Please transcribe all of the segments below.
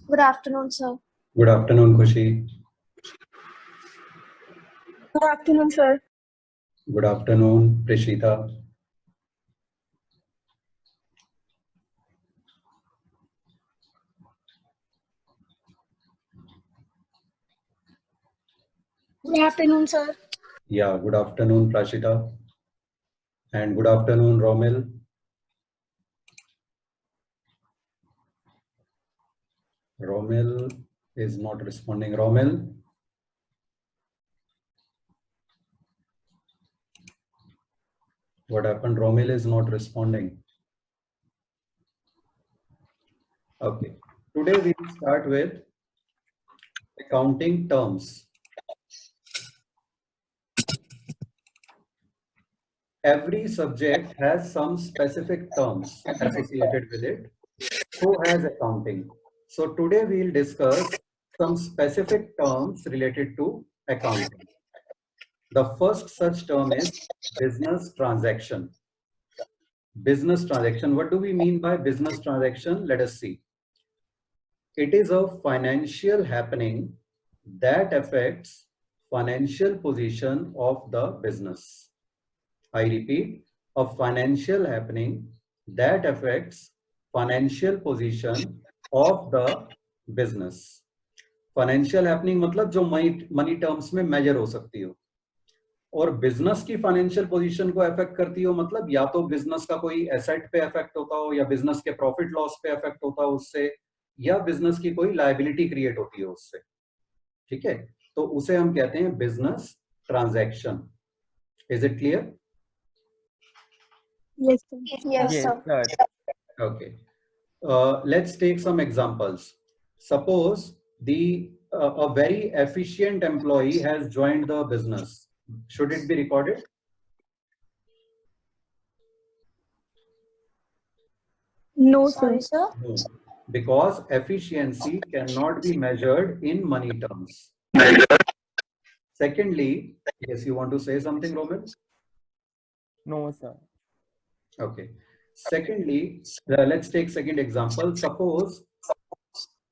Good afternoon, sir. Good afternoon, Khushi. Good afternoon, sir. Good afternoon, Prishita. Good afternoon, sir. Yeah, good afternoon, Prashita. And good afternoon, Romil. Romil is not responding. Romil? What happened? Romil is not responding. Okay. Today we will start with accounting terms. Every subject has some specific terms associated with it. So has accounting. So today we will discuss some specific terms related to accounting. The first such term is business transaction. Business transaction. What do we mean by business transaction? Let us see. It is a financial happening that affects financial position of the business. I repeat, a financial happening that affects financial position of the business. Financial happening मतलब जो money terms में major हो सकती हो, और business की financial position को affect करती हो, मतलब या तो बिजनेस का कोई एसेट पे अफेक्ट होता हो, या बिजनेस के प्रॉफिट लॉस पे अफेक्ट होता हो उससे, या बिजनेस की कोई लायबिलिटी क्रिएट होती है उससे. ठीक है, तो उसे हम कहते हैं business transaction. Is it clear? Yes, sir. Yes, sir. Okay. Let's take some examples. Suppose a very efficient employee has joined the business. Should it be recorded? No, Sorry, sir. sir. No, because efficiency cannot be measured in money terms. Secondly, yes, you want to say something, Roman? No, sir. Okay. Secondly, let's take second example. Suppose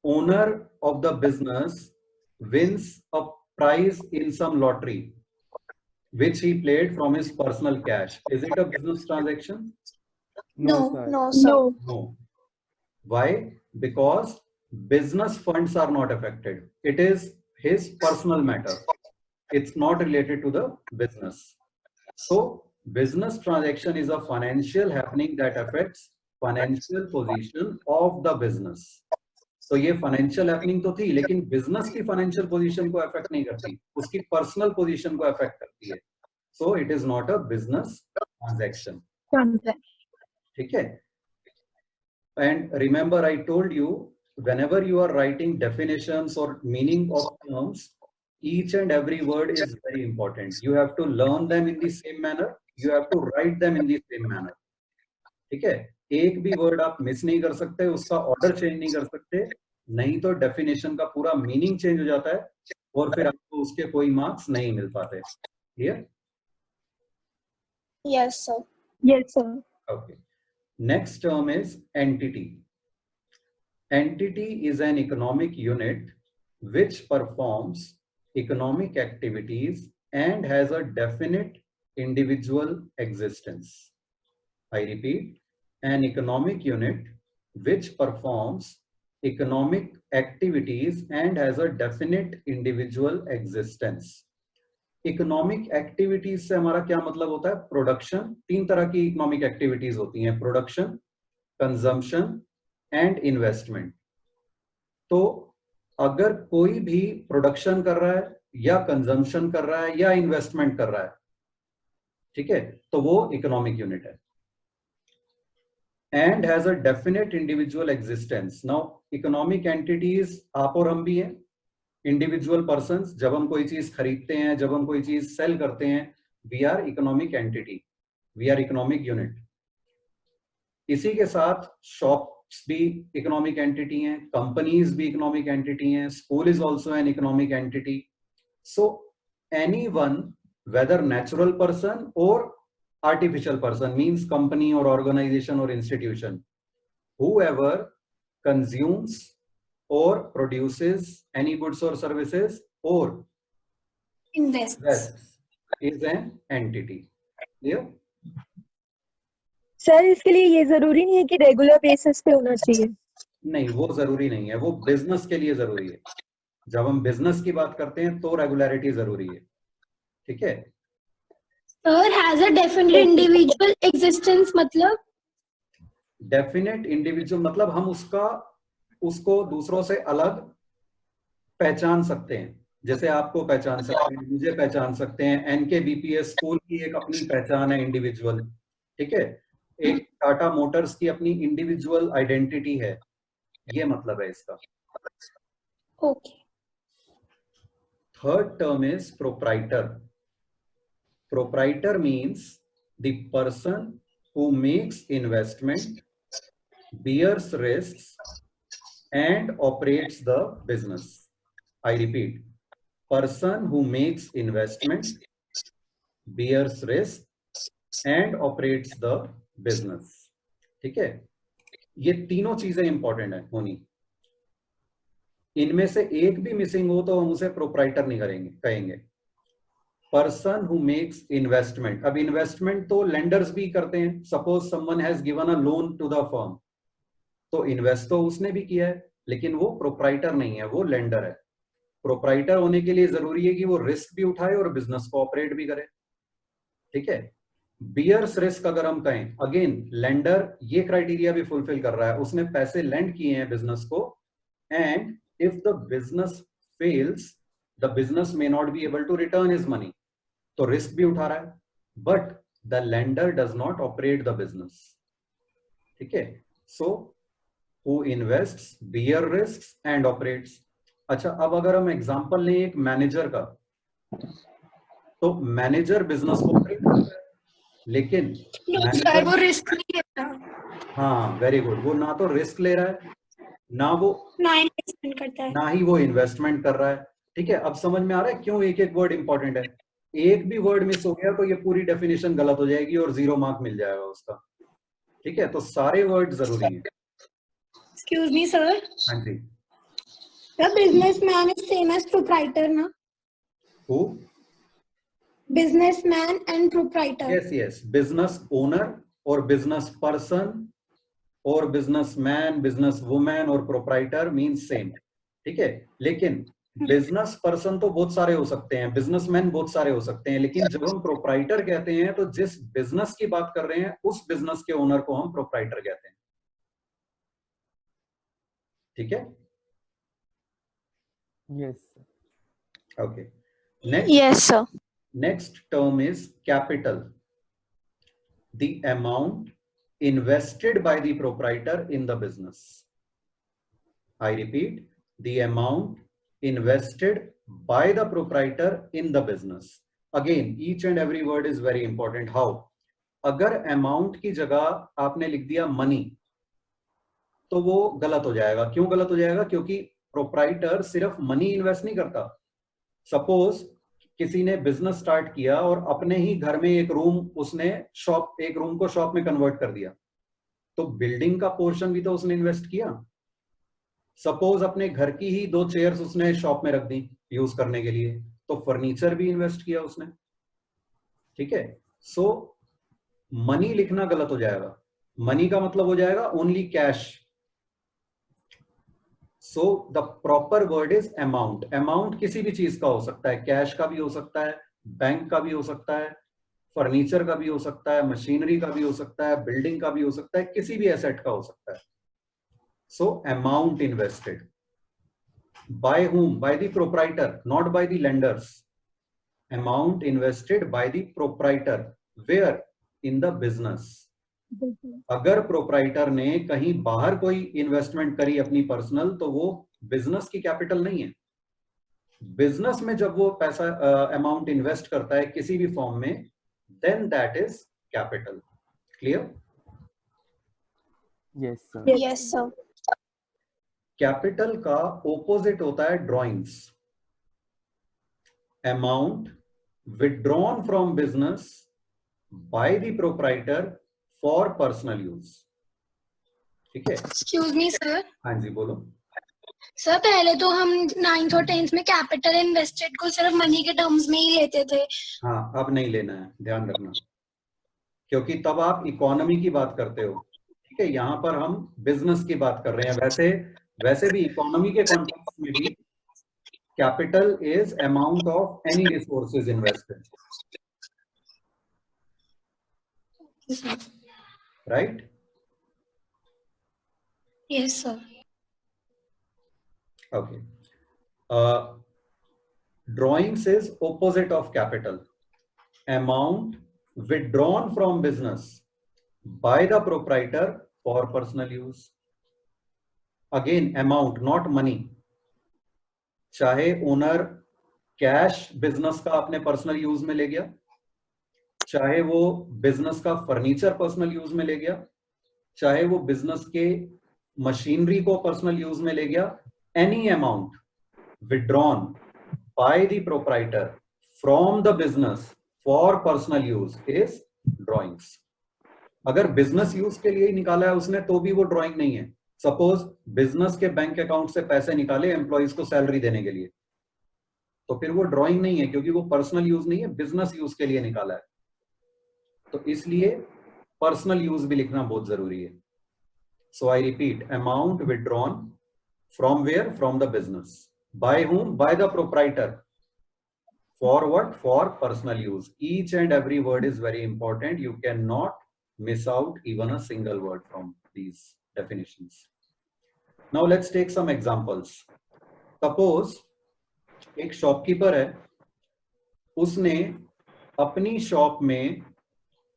owner of the business wins a prize in some lottery, which he played from his personal cash. Is it a business transaction? No, sir. no, sir. No. No. Why? Because business funds are not affected. It is his personal matter. It's not related to the business. So business transaction is a financial happening that affects financial position of the business. तो ये financial happening तो थी, लेकिन business की financial position को affect नहीं करती, उसकी पर्सनल पोजीशन को अफेक्ट करती है. So it is not a business transaction. ठीक है. And remember, I told you, whenever you are writing definitions or meaning of terms, each and every word is very important. You have to learn them in the same manner. You have to write them in the same manner. ठीक है, एक भी word आप miss नहीं कर सकते, उसका order change नहीं कर सकते, नहीं तो डेफिनेशन का पूरा मीनिंग चेंज हो जाता है और फिर आपको उसके कोई मार्क्स नहीं मिल पाते. Clear? Yes, sir. Yes, sir. Okay. Next term is entity. Entity is an economic unit which performs economic activities and has a definite individual existence. I repeat, an economic unit which performs economic activities and has a definite individual existence. Economic activities से हमारा क्या मतलब होता है? Production. तीन तरह की economic activities होती हैं: प्रोडक्शन, कंजम्पशन एंड इन्वेस्टमेंट. तो अगर कोई भी प्रोडक्शन कर रहा है या कंजम्पशन कर रहा है या इन्वेस्टमेंट कर रहा है, ठीक है, तो वो इकोनॉमिक यूनिट है. And has a definite individual existence. Now economic entities आप और हम भी हैं, इंडिविजुअल पर्सन्स. जब हम कोई चीज खरीदते हैं, जब हम कोई चीज सेल करते हैं, we are economic entity, we are economic unit. इसी के साथ शॉप्स भी इकोनॉमिक एंटिटी हैं, कंपनीज भी इकोनॉमिक एंटिटी हैं, school is also an economic entity. So anyone, whether natural person और artificial person, means company or organization or institution, whoever consumes or produces any goods or services or Invests. invests is an entity. Clear? Sir इसके लिए ये जरूरी नहीं है कि regular basis पे होना चाहिए. नहीं, वो जरूरी नहीं है, वो बिजनेस के लिए जरूरी है. जब हम बिजनेस की बात करते हैं तो रेगुलरिटी जरूरी है. ठीक है. Sir has a definite individual existence मतलब डेफिनेट इंडिविजुअल मतलब हम उसको दूसरों से अलग पहचान सकते हैं. जैसे आपको पहचान सकते हैं, मुझे पहचान सकते हैं. एनकेबीपीएस स्कूल की एक अपनी पहचान है, इंडिविजुअल. ठीक है. एक टाटा मोटर्स की अपनी इंडिविजुअल आइडेंटिटी है. ये मतलब है इसका. okay. Third term is proprietor. Proprietor means the person who makes investment, bears risks, and operates the business. I repeat, person who makes investment, bears risk, and operates the business. ठीक है. ये तीनों चीजें इंपॉर्टेंट है होनी. इनमें से एक भी मिसिंग हो तो हम उसे प्रोप्राइटर नहीं कहेंगे. Person who makes investment. अब इन्वेस्टमेंट तो लेंडर्स भी करते हैं. Suppose someone has given a loan to the firm, तो इन्वेस्ट तो उसने भी किया है, लेकिन वो प्रोप्राइटर नहीं है, वो लेंडर है. प्रोप्राइटर होने के लिए जरूरी है कि वो रिस्क भी उठाए और बिजनेस को ऑपरेट भी करे. ठीक है. बियर्स रिस्क अगर हम कहें, अगेन लेंडर ये क्राइटेरिया भी फुलफिल कर रहा है. उसने पैसे लेंड किए हैं बिजनेस को, and if the business fails, the business may not be able to return his money. तो रिस्क भी उठा रहा है, but the lender does not operate the business. ठीक है. So who invests, bear risks and operates. अच्छा, अब अगर हम एग्जांपल लें एक मैनेजर का, तो मैनेजर बिजनेस को ऑपरेट करता है, लेकिन sir, वो रिस्क नहीं लेता. हाँ, वेरी गुड. वो ना तो रिस्क ले रहा है, ना वो ना इन्वेस्टमेंट करता है. ना ही वो इन्वेस्टमेंट कर रहा है. ठीक है. अब समझ में आ रहा है क्यों एक एक वर्ड इंपॉर्टेंट है. एक भी वर्ड मिस हो गया तो ये पूरी डेफिनेशन गलत हो जाएगी और 0 मार्क मिल जाएगा उसका. ठीक है. तो सारे वर्ड जरूरी हैं. Excuse me, sir. हाँ जी. The businessman is same as proprietor, ना? Who? Businessman and proprietor. Yes, yes. Business owner और business person और businessman, businesswoman और proprietor means same. ठीक है. लेकिन बिजनेस पर्सन तो बहुत सारे हो सकते हैं, बिजनेसमैन बहुत सारे हो सकते हैं, लेकिन जब हम प्रोप्राइटर कहते हैं तो जिस बिजनेस की बात कर रहे हैं उस बिजनेस के ओनर को हम प्रोप्राइटर कहते हैं. ठीक है. Yes, sir. Okay. Next. Yes, sir. Next term is capital. The amount invested by the proprietor in the business. I repeat, the amount invested by the proprietor in the business. Again, each and every word is very important. How? अगर amount की जगह आपने लिख दिया money, तो वो गलत हो जाएगा. क्यों गलत हो जाएगा? क्योंकि प्रोप्राइटर सिर्फ मनी इन्वेस्ट नहीं करता. सपोज किसी ने बिजनेस स्टार्ट किया और अपने ही घर में एक रूम को शॉप में कन्वर्ट कर दिया, तो बिल्डिंग का पोर्शन भी तो उसने इन्वेस्ट किया. सपोज अपने घर की ही 2 चेयर्स उसने शॉप में रख दी यूज करने के लिए, तो फर्नीचर भी इन्वेस्ट किया उसने. ठीक है. सो मनी लिखना गलत हो जाएगा. मनी का मतलब हो जाएगा only cash. So the proper word is amount. Amount किसी भी चीज का हो सकता है, कैश का भी हो सकता है, बैंक का भी हो सकता है, फर्नीचर का भी हो सकता है, मशीनरी का भी हो सकता है, बिल्डिंग का भी हो सकता है, किसी भी एसेट का हो सकता है. So amount invested by whom? By the proprietor, not by the lenders. Amount invested by the proprietor. Where? In the business. अगर प्रोप्राइटर ने कहीं बाहर कोई इन्वेस्टमेंट करी अपनी पर्सनल, तो वो बिजनेस की कैपिटल नहीं है. बिजनेस में जब वो पैसा अमाउंट इन्वेस्ट करता है किसी भी फॉर्म में, then that is capital. Clear? Yes, sir. Yes, sir. Capital का ओपोजिट होता है drawings. Amount withdrawn from business by the proprietor for personal use. ठीक है. Excuse me, sir. हाँ जी, बोलो. सर पहले तो हम 9th और 10th में कैपिटल इन्वेस्टेड को सिर्फ मनी के टर्म्स में ही लेते थे। हाँ, अब नहीं लेना है, ध्यान रखना, क्योंकि तब आप इकोनॉमी की बात करते हो। ठीक है, यहाँ पर हम बिजनेस की बात कर रहे हैं। वैसे भी इकोनॉमी के कॉन्टेक्स्ट में भी capital is amount of any resources invested, right? Yes sir. Okay. Drawings is opposite of capital. Amount withdrawn from business by the proprietor for personal use. Again, amount, not money. चाहे owner cash business का अपने personal use में ले गया, चाहे वो business का furniture personal use में ले गया, चाहे वो बिजनेस के मशीनरी को पर्सनल यूज में ले गया, any amount withdrawn by the proprietor from the business for personal use is drawings. अगर बिजनेस यूज के लिए ही निकाला है उसने तो भी वो ड्राइंग नहीं है। सपोज बिजनेस के बैंक अकाउंट से पैसे निकाले एम्प्लॉइज को सैलरी देने के लिए, तो फिर वो ड्राइंग नहीं है, क्योंकि वो पर्सनल यूज नहीं है, बिजनेस यूज के लिए निकाला है। तो इसलिए पर्सनल यूज भी लिखना बहुत जरूरी है। So I repeat, amount withdrawn from where? From the business. By whom? By the proprietor. For what? For personal use. Each and every word is very important. You cannot miss out even a single word from these definitions. Now let's take some examples. Suppose एक shopkeeper है, उसने अपनी shop में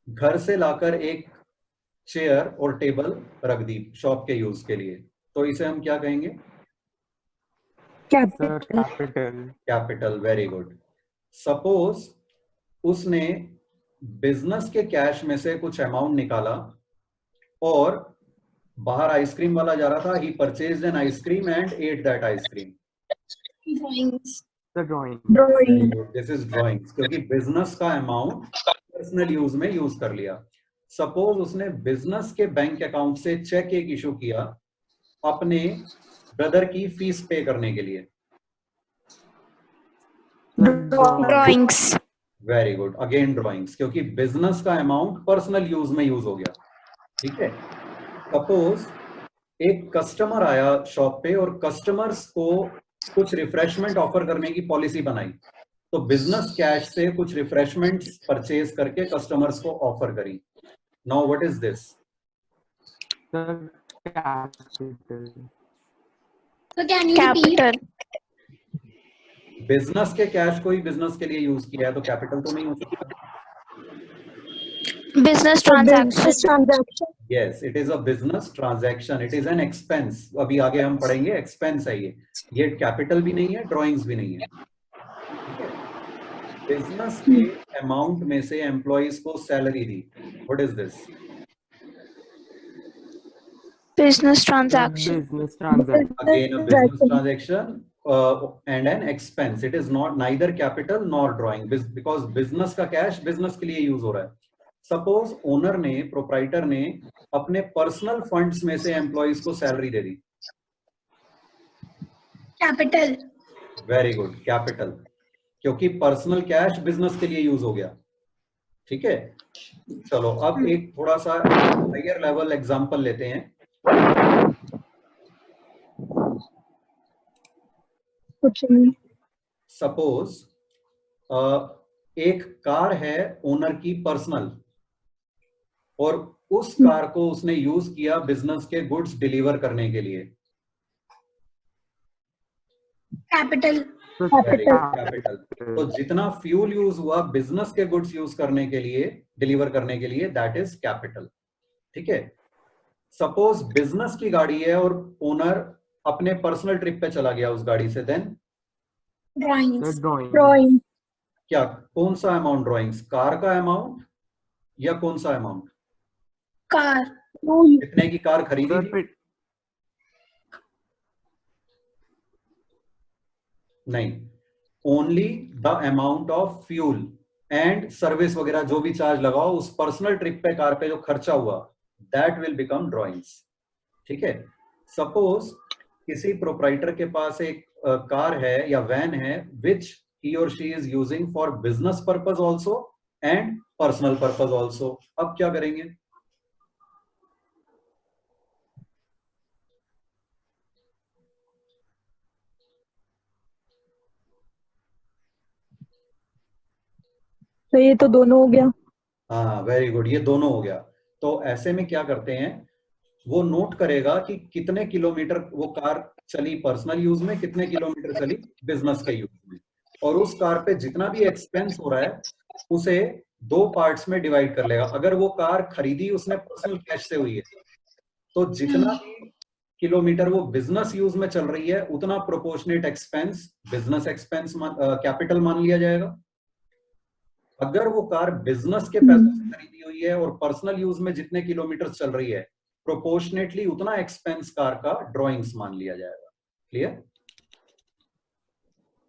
घर से लाकर एक chair और table रख दी शॉप के यूज के लिए, तो इसे हम क्या कहेंगे? कैपिटल। Very good. सपोज उसने बिजनेस के कैश में से कुछ अमाउंट निकाला और बाहर आइसक्रीम वाला जा रहा था, he purchased an ice cream and ate that ice cream. Drawing. This is drawings, क्योंकि बिजनेस का अमाउंट पर्सनल यूज में यूज कर लिया। सपोज उसने बिजनेस के बैंक अकाउंट से चेक एक इशू किया अपने ब्रदर की फीस पे करने के लिए। Drawings. Very good, again drawings, क्योंकि बिजनेस का अमाउंट पर्सनल यूज में यूज हो गया। ठीक है, सपोज एक कस्टमर आया शॉप पे और कस्टमर्स को कुछ रिफ्रेशमेंट ऑफर करने की पॉलिसी बनाई, तो बिजनेस कैश से कुछ रिफ्रेशमेंट्स परचेज करके कस्टमर्स को ऑफर करी। Now what is this? Capital. Business के कैश को ही बिजनेस के लिए यूज किया है, तो कैपिटल तो नहीं हो सकता। Business transaction. Yes, it is a business transaction, it is an expense. अभी आगे हम पढ़ेंगे, एक्सपेंस है ये कैपिटल भी नहीं है, ड्राइंग्स भी नहीं है। बिजनेस के अमाउंट में से एम्प्लॉइज को salary the, what is this? Business transaction. Again a business transaction and an expense. It is not neither capital nor drawing, because business का cash business के लिए use हो रहा है। Suppose owner ने, proprietor ने अपने personal funds में से employees को salary दे दी। कैपिटल। Very good, capital, क्योंकि personal cash business के लिए use हो गया। ठीक है, चलो अब एक थोड़ा सा higher level example लेते हैं। सपोज एक कार है ओनर की पर्सनल, और उस कार को उसने यूज किया बिजनेस के गुड्स डिलीवर करने के लिए। कैपिटल। कैपिटल। तो जितना फ्यूल यूज हुआ बिजनेस के गुड्स यूज करने के लिए, डिलीवर करने के लिए, दैट इज कैपिटल। ठीक है, सपोज बिजनेस की गाड़ी है और ओनर अपने पर्सनल ट्रिप पे चला गया उस गाड़ी से, देन ड्राइंग। क्या, कौन सा अमाउंट ड्राइंग्स? कार का अमाउंट या कौन सा अमाउंट? कार। कितने की कार खरीदी थी? नहीं, only the amount of fuel and service वगैरह जो भी चार्ज लगाओ उस पर्सनल ट्रिप पे कार पे जो खर्चा हुआ, दैट विल बिकम ड्राइंग्स। ठीक है, सपोज किसी प्रोप्राइटर के पास एक कार है या वैन है विच he or she is using for business purpose also and personal purpose also. अब क्या करेंगे? तो ये तो दोनों हो गया। हाँ, वेरी गुड, ये दोनों हो गया। तो ऐसे में क्या करते हैं, वो नोट करेगा कि कितने किलोमीटर वो कार चली पर्सनल यूज में, कितने किलोमीटर चली बिजनेस के यूज में, और उस कार पे जितना भी एक्सपेंस हो रहा है उसे 2 पार्ट्स में डिवाइड कर लेगा। अगर वो कार खरीदी उसने पर्सनल कैश से हुई है तो जितना भी किलोमीटर वो बिजनेस यूज में चल रही है उतना proportionate expense business expense capital मान लिया जाएगा। अगर वो कार बिजनेस के पैसों से खरीदी हुई है और पर्सनल यूज में जितने किलोमीटर चल रही है प्रोपोर्शनेटली उतना एक्सपेंस कार का ड्रॉइंग्स मान लिया जाएगा। क्लियर?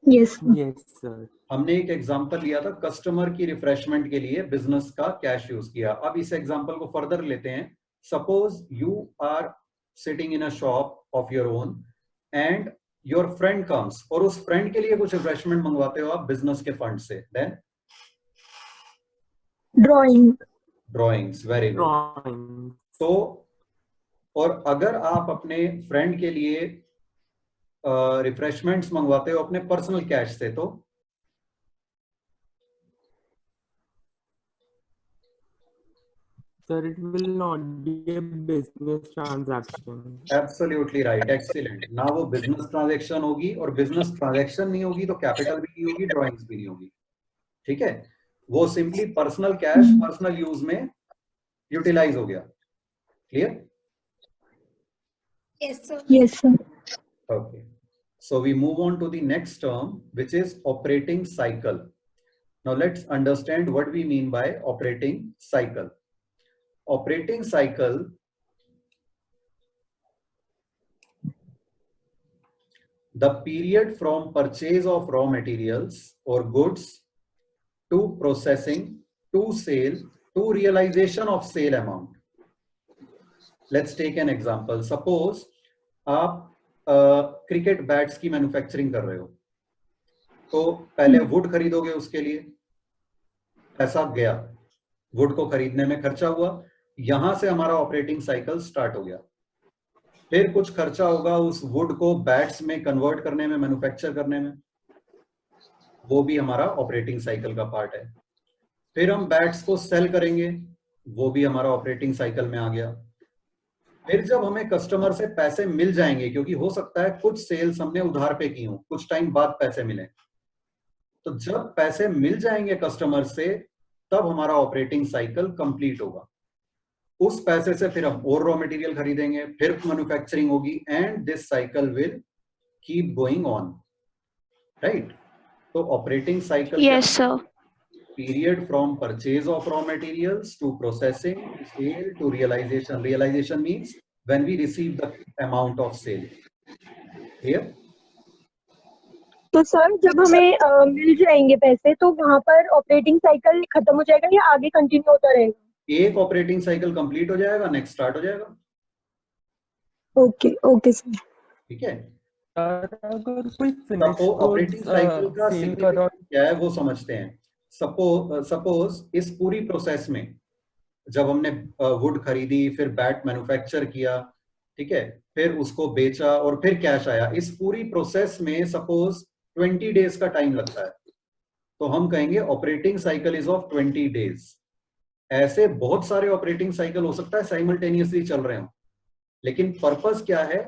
Yes yes sir. हमने एक एग्जांपल लिया था, कस्टमर की रिफ्रेशमेंट के लिए बिजनेस का कैश यूज किया। अब इस एग्जांपल को फर्दर लेते हैं। Suppose you are sitting in a shop of your own and your friend comes, और उस फ्रेंड के लिए कुछ रिफ्रेशमेंट मंगवाते हो आप बिजनेस के फंड से। Then drawings, very good. तो और अगर आप अपने फ्रेंड के लिए रिफ्रेशमेंट्स मंगवाते हो अपने पर्सनल कैश से तो Sir, it will not be a business transaction. Absolutely right, excellent. ना वो बिजनेस ट्रांजैक्शन होगी, और बिजनेस ट्रांजैक्शन नहीं होगी तो कैपिटल भी नहीं होगी, ड्रॉइंग्स भी नहीं होगी। ठीक है, वो simply personal cash personal use में यूटिलाइज हो गया। Clear? Yes, sir. Yes sir. Okay, so we move on to the next term, which is operating cycle. Now let's understand what we mean by operating cycle. Operating cycle the period from purchase of raw materials or goods to processing to sale to realization of sale amount. Let's take an example. Suppose आप cricket bats की manufacturing कर रहे हो, तो पहले would खरीदोगे, उसके लिए पैसा गया, वुड को खरीदने में खर्चा हुआ, यहां से हमारा ऑपरेटिंग साइकिल स्टार्ट हो गया। फिर कुछ खर्चा होगा उस वुड को बैट्स में कन्वर्ट करने में, मैन्युफैक्चर करने में, वो भी हमारा ऑपरेटिंग साइकिल का पार्ट है। फिर हम बैट्स को सेल करेंगे, वो भी हमारा ऑपरेटिंग साइकिल में आ गया। फिर जब हमें कस्टमर से पैसे मिल जाएंगे, क्योंकि हो सकता है कुछ सेल्स हमने उधार पे की हो, कुछ टाइम बाद पैसे मिले, तो जब पैसे मिल जाएंगे कस्टमर से तब हमारा ऑपरेटिंग साइकिल कंप्लीट होगा। उस पैसे से फिर हम और रॉ मटेरियल खरीदेंगे, फिर मैन्युफैक्चरिंग होगी, and this cycle will keep going on, right? तो operating cycle, Yes, sir. period from purchase of raw materials to processing, sale to realization. Realization means when we receive the amount of sale. Here? तो sir जब हमें मिल जाएंगे पैसे तो वहां पर operating cycle खत्म हो जाएगा या आगे कंटिन्यू होता रहेगा? एक ऑपरेटिंग साइकिल कंप्लीट हो जाएगा, नेक्स्ट स्टार्ट हो जाएगा। Okay okay sir. ठीक है, अगर कोई फिनिश ऑपरेटिंग साइकिल का सिग्निफिकेंस क्या है वो समझते हैं। सपोज इस पूरी प्रोसेस में जब हमने वुड खरीदी, फिर बैट मैन्युफैक्चर किया, ठीक है, फिर उसको बेचा और फिर कैश आया, इस पूरी प्रोसेस में सपोज 20 डेज का टाइम लगता है, तो हम कहेंगे operating cycle is of 20 days. ऐसे बहुत सारे ऑपरेटिंग साइकिल हो सकता है साइमल्टेनियसली चल रहे हो, लेकिन पर्पस क्या है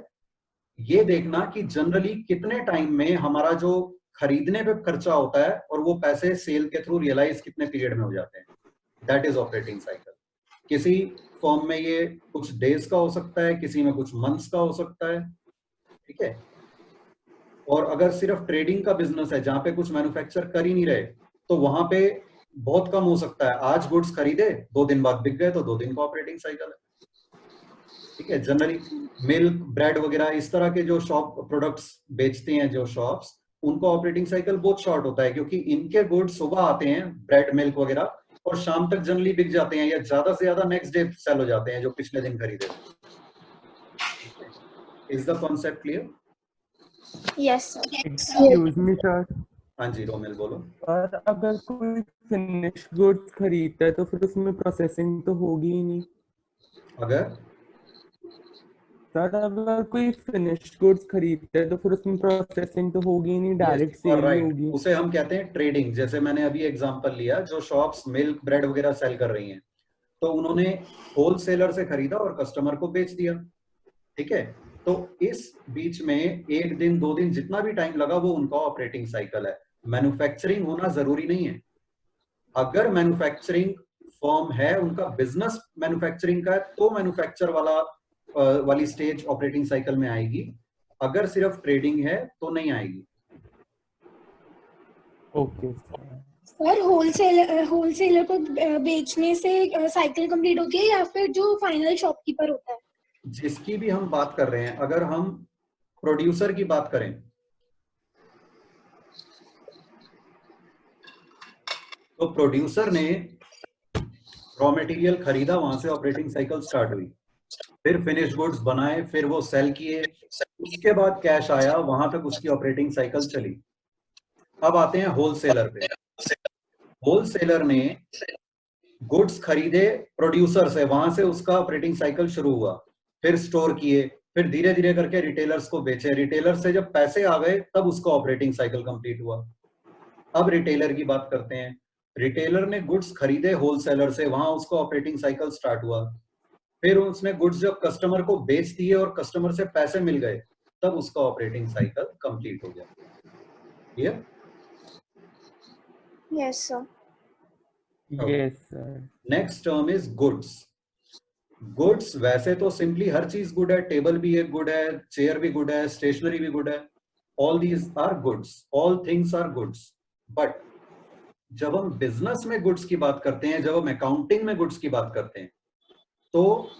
ये देखना कि जनरली कितने टाइम में हमारा जो खरीदने पे खर्चा होता है और वो पैसे सेल के थ्रू रियलाइज कितने पीरियड में हो जाते हैं, दैट इज ऑपरेटिंग साइकिल। किसी फॉर्म में ये कुछ डेज का हो सकता है, किसी में कुछ मंथ्स का हो सकता है, ठीक है। और अगर सिर्फ ट्रेडिंग का बिजनेस है जहां पे कुछ मैन्युफैक्चर कर ही नहीं रहे, तो वहां पे बहुत कम हो सकता है, आज गुड्स खरीदे 2 दिन बाद बिक गए तो 2 दिन का ऑपरेटिंग साइकिल है, ठीक है। जनरली मिल्क, ब्रेड वगैरह इस तरह के जो शॉप प्रोडक्ट्स बेचते हैं जो शॉप्स, उनका ऑपरेटिंग साइकिल बहुत शॉर्ट होता है, क्योंकि इनके गुड्स सुबह आते हैं ब्रेड मिल्क वगैरह और शाम तक जनरली बिक जाते हैं, या ज्यादा से ज्यादा नेक्स्ट डे सेल हो जाते हैं जो पिछले दिन खरीदे। Is the concept clear? Yes, sir. Excuse me sir, हाँ जी रोमिल बोलो। और अगर कोई फिनिश गुड्स खरीदता है तो फिर उसमें प्रोसेसिंग तो होगी ही नहीं अगर सर। अगर कोई फिनिश गुड्स खरीदता है तो फिर उसमें प्रोसेसिंग तो होगी ही नहीं, डायरेक्ट यू आर सेल ही राइट, होगी। उसे हम कहते हैं ट्रेडिंग। जैसे मैंने अभी एग्जांपल लिया, जो शॉप्स मिल्क ब्रेड वगैरह सेल कर रही हैं, तो उन्होंने होलसेलर से खरीदा और कस्टमर को बेच दिया, ठीक है। तो इस बीच में 1 दिन 2 दिन जितना भी टाइम लगा वो उनका ऑपरेटिंग साइकिल है। मैन्युफैक्चरिंग होना जरूरी नहीं है। अगर मैन्युफैक्चरिंग फर्म है, उनका बिजनेस मैन्युफैक्चरिंग का है, तो मैन्युफैक्चर वाली स्टेज ऑपरेटिंग साइकिल में आएगी। अगर सिर्फ ट्रेडिंग है तो नहीं आएगी। Okay sir. सर होलसेलर को बेचने से साइकिल कंप्लीट होती है या फिर जो फाइनल शॉपकीपर होता है? जिसकी भी हम बात कर रहे हैं, अगर हम प्रोड्यूसर की बात करें तो प्रोड्यूसर ने रॉ मटेरियल खरीदा, वहां से ऑपरेटिंग साइकिल स्टार्ट हुई, फिर फिनिश गुड्स बनाए, फिर वो सेल किए, उसके बाद कैश आया, वहां तक उसकी ऑपरेटिंग साइकिल चली। अब आते हैं होलसेलर पे। होलसेलर ने गुड्स खरीदे प्रोड्यूसर से, वहां से उसका ऑपरेटिंग साइकिल शुरू हुआ, फिर स्टोर किए, फिर धीरे धीरे करके रिटेलर्स को बेचे, रिटेलर से जब पैसे आ गए तब उसका ऑपरेटिंग साइकिल कंप्लीट हुआ। अब रिटेलर की बात करते हैं। रिटेलर ने गुड्स खरीदे होलसेलर से, वहां उसका ऑपरेटिंग साइकिल स्टार्ट हुआ, फिर उसने गुड्स जब कस्टमर को बेच दिए और कस्टमर से पैसे मिल गए, तब उसका ऑपरेटिंग साइकिल कंप्लीट हो गया। Clear? Yes, sir. Yes sir. Next term is goods. Goods वैसे तो सिंपली हर चीज गुड है, टेबल भी एक गुड है, चेयर भी गुड है, स्टेशनरी भी गुड है, all these are goods, all things are goods. But जब हम बिजनेस में गुड्स की बात करते हैं, जब हम अकाउंटिंग में गुड्स की बात करते हैं, तो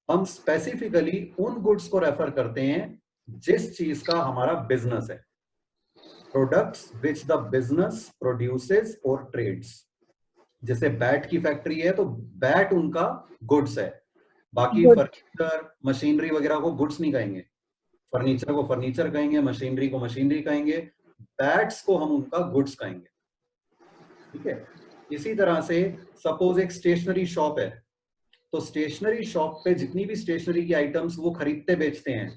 हम स्पेसिफिकली उन गुड्स को रेफर करते हैं जिस चीज का हमारा बिजनेस है। Products which the business produces और ट्रेड्स। जैसे बैट की फैक्ट्री है तो बैट उनका गुड्स है, बाकी Good. फर्नीचर मशीनरी वगैरह को गुड्स नहीं कहेंगे, फर्नीचर को फर्नीचर कहेंगे, मशीनरी को मशीनरी कहेंगे, बैट्स को हम उनका गुड्स कहेंगे, ठीक है। इसी तरह से सपोज एक स्टेशनरी शॉप है, तो स्टेशनरी शॉप पे जितनी भी स्टेशनरी की आइटम्स वो खरीदते बेचते हैं,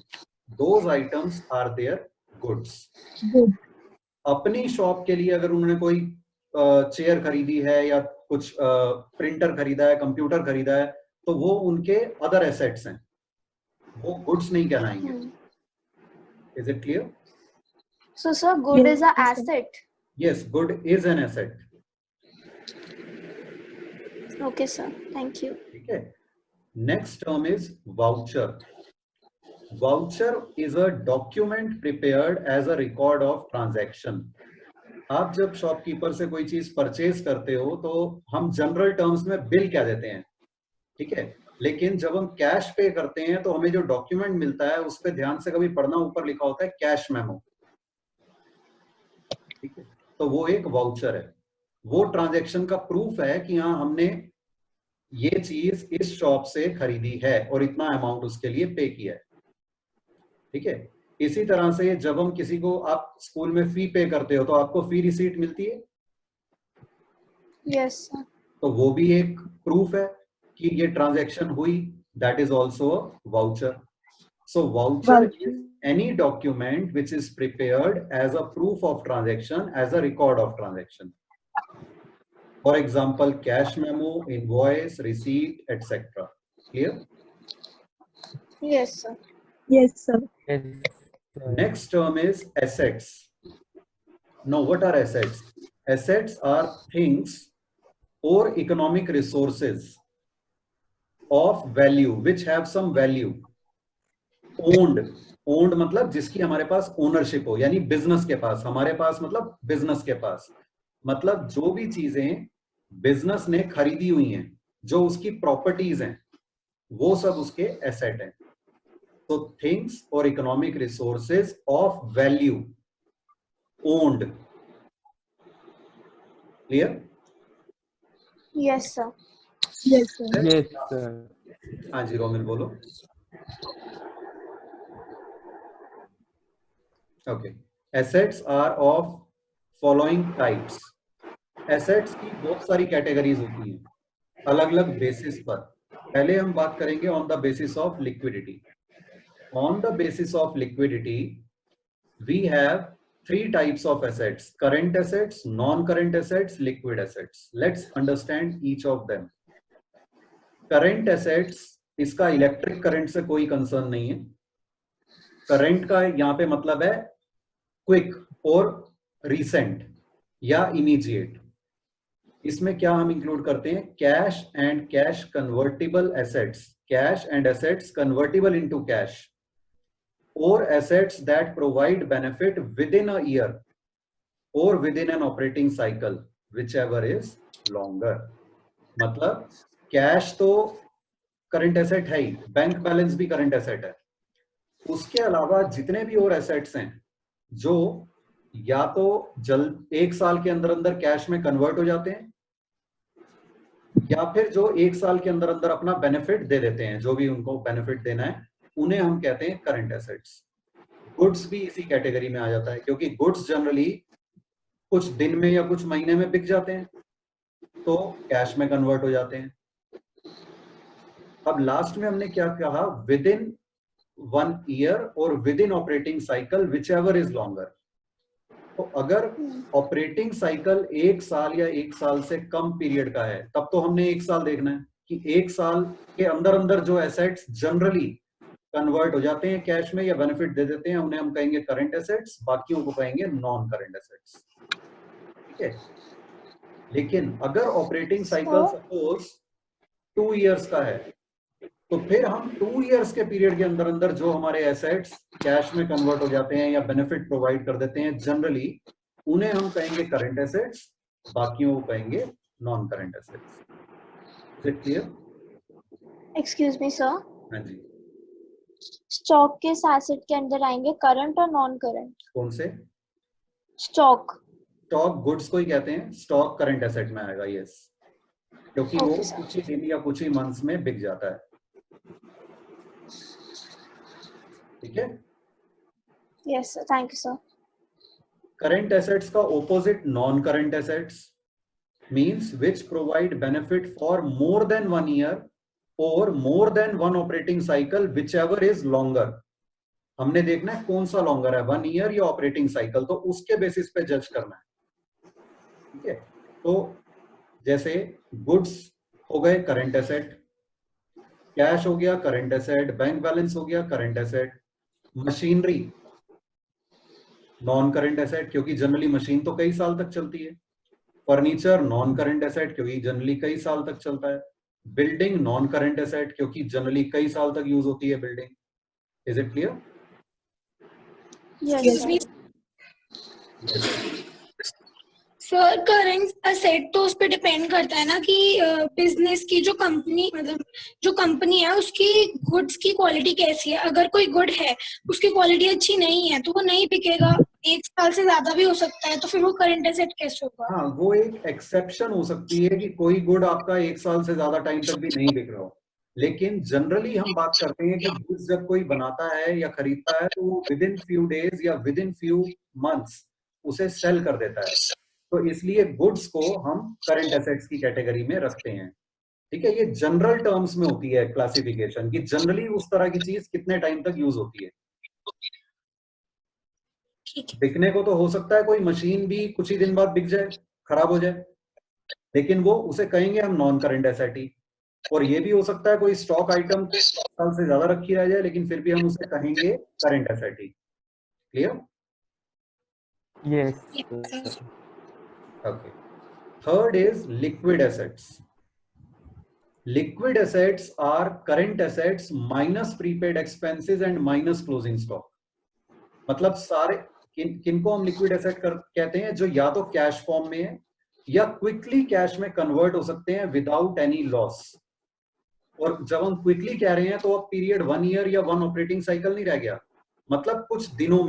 those items are their goods. Good. अपनी शॉप के लिए अगर उन्होंने कोई चेयर खरीदी है या कुछ प्रिंटर खरीदा है, कंप्यूटर खरीदा है, तो वो उनके अदर एसेट्स हैं, वो गुड्स नहीं कहलाएंगे। Is it clear? So, sir, good Yes, is a sir. asset. Yes, good is an asset. Okay, sir. Thank you. ठीक है। Next term is voucher. Voucher is a document prepared as a record of transaction. आप जब shopkeeper से कोई चीज purchase करते हो तो हम जनरल टर्म्स में बिल क्या देते हैं, ठीक है। लेकिन जब हम कैश पे करते हैं तो हमें जो डॉक्यूमेंट मिलता है उस पर ध्यान से कभी पढ़ना, ऊपर लिखा होता है कैश मेमो, ठीक है। तो वो एक वाउचर है, वो ट्रांजैक्शन का प्रूफ है कि हाँ हमने ये चीज इस शॉप से खरीदी है और इतना अमाउंट उसके लिए पे किया है, ठीक है। इसी तरह से जब हम किसी को, आप स्कूल में फी पे करते हो तो आपको फी रिसीट मिलती है, Yes, sir. तो वो भी एक प्रूफ है कि ये ट्रांजैक्शन हुई, that is also a voucher. So voucher Voucher. Is any document which is prepared as a proof of transaction, as a record of transaction. For example, cash memo, invoice, receipt, etc. Clear? Yes, sir. Yes, sir. Yes sir. Next term is assets. Now, what are assets? Assets are things or economic resources of value which have some value. Owned. Owned मतलब जिसकी हमारे पास ownership हो, यानी business के पास, हमारे पास मतलब business के पास, मतलब जो भी चीजें बिजनेस ने खरीदी हुई हैं, जो उसकी प्रॉपर्टीज हैं, वो सब उसके एसेट हैं। तो थिंग्स और economic resources of value owned. Clear? Yes, sir. Yes, sir. Yes sir. हाँ जी रोमिल बोलो। Okay. Assets are of following types. Assets की बहुत सारी कैटेगरीज होती हैं अलग अलग बेसिस पर. पहले हम बात करेंगे on the basis of liquidity. On the basis of liquidity we have three types of assets: current assets, non-current assets, liquid assets. Let's understand each of them. Current assets, इसका इलेक्ट्रिक करंट से कोई concern नहीं है. Current का यहां पे मतलब है क्विक और रिसेंट या इमीडिएट. इसमें क्या हम इंक्लूड करते हैं? Cash and cash convertible assets, cash and assets convertible into cash, or assets that provide benefit within a year or within an operating cycle, whichever is longer. मतलब cash तो current asset है ही, bank balance भी current asset है. उसके अलावा जितने भी और एसेट्स हैं जो या तो जल्द 1 साल के अंदर अंदर कैश में कन्वर्ट हो जाते हैं या फिर जो 1 साल के अंदर अंदर अपना बेनिफिट दे देते हैं, जो भी उनको बेनिफिट देना है, उन्हें हम कहते हैं करंट एसेट्स. गुड्स भी इसी कैटेगरी में आ जाता है क्योंकि गुड्स जनरली कुछ दिन में या कुछ महीने में बिक जाते हैं तो कैश में कन्वर्ट हो जाते हैं. अब लास्ट में हमने क्या कहा? विद इन 1 ईयर और with in operating cycle whichever is longer. तो अगर ऑपरेटिंग साइकिल 1 साल या 1 साल से कम पीरियड का है तब तो हमने 1 साल देखना है कि 1 साल के अंदर अंदर जो एसेट्स जनरली कन्वर्ट हो जाते हैं कैश में या बेनिफिट दे देते हैं, उन्हें हम कहेंगे करंट एसेट्स, बाकियों को कहेंगे नॉन करंट एसेट्स. ठीक है. लेकिन अगर ऑपरेटिंग साइकिल सपोज 2 इयर्स का है तो फिर हम 2 इयर्स के पीरियड के अंदर अंदर जो हमारे एसेट्स कैश में कन्वर्ट हो जाते हैं या बेनिफिट प्रोवाइड कर देते हैं जनरली, उन्हें हम कहेंगे करंट एसेट्स, बाकियों को कहेंगे non current assets. Is it clear? Excuse me sir, हाँ जी. स्टॉक के एसेट के अंदर आएंगे करंट और नॉन करंट? कौन से? स्टॉक. स्टॉक गुड्स को ही कहते हैं, स्टॉक करंट एसेट में आएगा. यस, क्योंकि वो कुछ ही दिन या कुछ ही मंथ्स में बिक जाता है. ठीक है. Yes sir, thank you sir. Current assets का opposite non current assets means which provide benefit for more than 1 year और more than 1 operating cycle whichever is longer. हमने देखना है कौन सा लॉन्गर है, 1 ईयर या ऑपरेटिंग साइकिल, तो उसके बेसिस पे जज करना है. ठीक है. तो जैसे गुड्स हो गए करंट एसेट, कैश हो गया करंट एसेट, बैंक बैलेंस हो गया current asset, machinery non current asset क्योंकि जनरली मशीन तो कई साल तक चलती है, फर्नीचर नॉन करंट एसेट क्योंकि जनरली कई साल तक चलता है, बिल्डिंग नॉन करंट एसेट क्योंकि जनरली कई साल तक यूज होती है building. Is it clear? Yes sir current asset तो उस पर डिपेंड करता है ना कि बिजनेस की जो कंपनी, मतलब जो कंपनी है उसकी गुड्स की क्वालिटी कैसी है. अगर कोई गुड है उसकी क्वालिटी अच्छी नहीं है तो वो नहीं बिकेगा, 1 साल से ज्यादा भी हो सकता है, तो फिर वो करंट एसेट कैसे होगा? हाँ, वो एक एक्सेप्शन हो सकती है कि कोई गुड आपका 1 साल से ज्यादा टाइम तक भी नहीं बिक रहा हो. लेकिन जनरली हम बात करते हैं कि गुड्स जब कोई बनाता है या खरीदता है तो वो विद इन फ्यू डेज या विद इन फ्यू मंथ्स उसे सेल कर देता है. तो इसलिए गुड्स को हम करंट एसेट्स की कैटेगरी में रखते हैं. ठीक है. ये जनरल टर्म्स में होती है क्लासिफिकेशन कि जनरली उस तरह की चीज कितने टाइम तक यूज होती है. बिकने को तो हो सकता है कोई मशीन भी कुछ ही दिन बाद बिक जाए, खराब हो जाए, लेकिन वो उसे कहेंगे हम नॉन करंट एसेट ही. और ये भी हो सकता है कोई स्टॉक आइटम साल से ज्यादा रखी रह जाए लेकिन फिर भी हम उसे कहेंगे current asset he. Clear? Yes. Okay. Third is liquid assets. Liquid assets are current assets minus prepaid expenses and minus closing stock. मतलब सारे किनको हम लिक्विड एसेट कहते हैं? जो या तो कैश फॉर्म में है या क्विकली कैश में कन्वर्ट हो सकते हैं विदाउट एनी लॉस. और जब हम क्विकली कह रहे हैं तो अब पीरियड 1 ईयर या 1 ऑपरेटिंग साइकिल नहीं रह गया, मतलब कुछ दिनों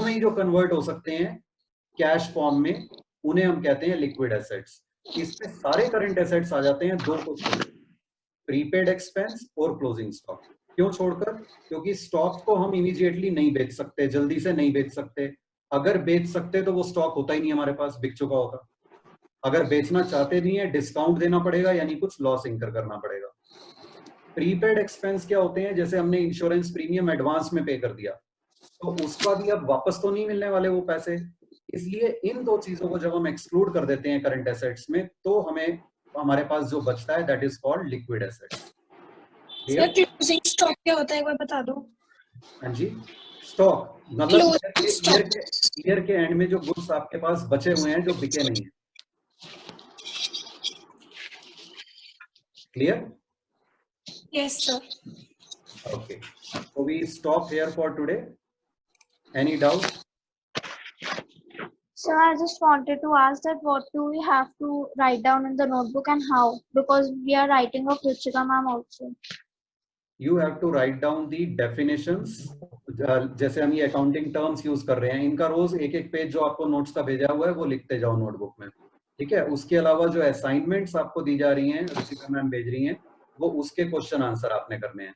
में ही जो कन्वर्ट हो सकते हैं कैश फॉर्म में, उन्हें हम कहते हैं लिक्विड एसेट्स. इसमें सारे करंट एसेट्स आ जाते हैं, 2 क्वेश्चन, प्रीपेड एक्सपेंस और क्लोजिंग स्टॉक. क्यों छोड़कर? क्योंकि स्टॉक को हम इमीडिएटली नहीं बेच सकते, जल्दी से नहीं बेच सकते। अगर बेच सकते तो वो स्टॉक होता ही नहीं हमारे पास, बिक चुका होता। अगर बेचना चाहते नहीं है, डिस्काउंट देना पड़ेगा, यानी कुछ लॉस इंकर करना पड़ेगा। प्रीपेड एक्सपेंस क्या होते हैं? जैसे हमने इंश्योरेंस प्रीमियम एडवांस में पे कर दिया, तो उसका भी अब वापस तो नहीं मिलने वाले वो पैसे। इसलिए इन दो चीजों को जब हम एक्सक्लूड कर देते हैं करंट एसेट्स में, तो हमारे पास जो बचता है that is called liquid assets. Sir closing stock क्या होता है, एक बार बता दो। हाँ जी, स्टॉक मतलब ईयर के एंड में जो गुड्स आपके पास बचे हुए हैं जो बिके नहीं है। Clear? Yes sir. Okay, so we stop here for today. Any doubt? So I just wanted to ask that what do we have to write down in the notebook and how? Because we are writing of Ruchika ma'am also. You have to write down the definitions. जैसे हम ये accounting terms use कर रहे हैं, इनका रोज एक एक page जो आपको नोट्स का भेजा हुआ है वो लिखते जाओ नोटबुक में, ठीक है? उसके अलावा जो असाइनमेंट्स आपको दी जा रही हैं, रुचिका मैम भेज रही हैं, वो उसके क्वेश्चन आंसर आपने करने हैं।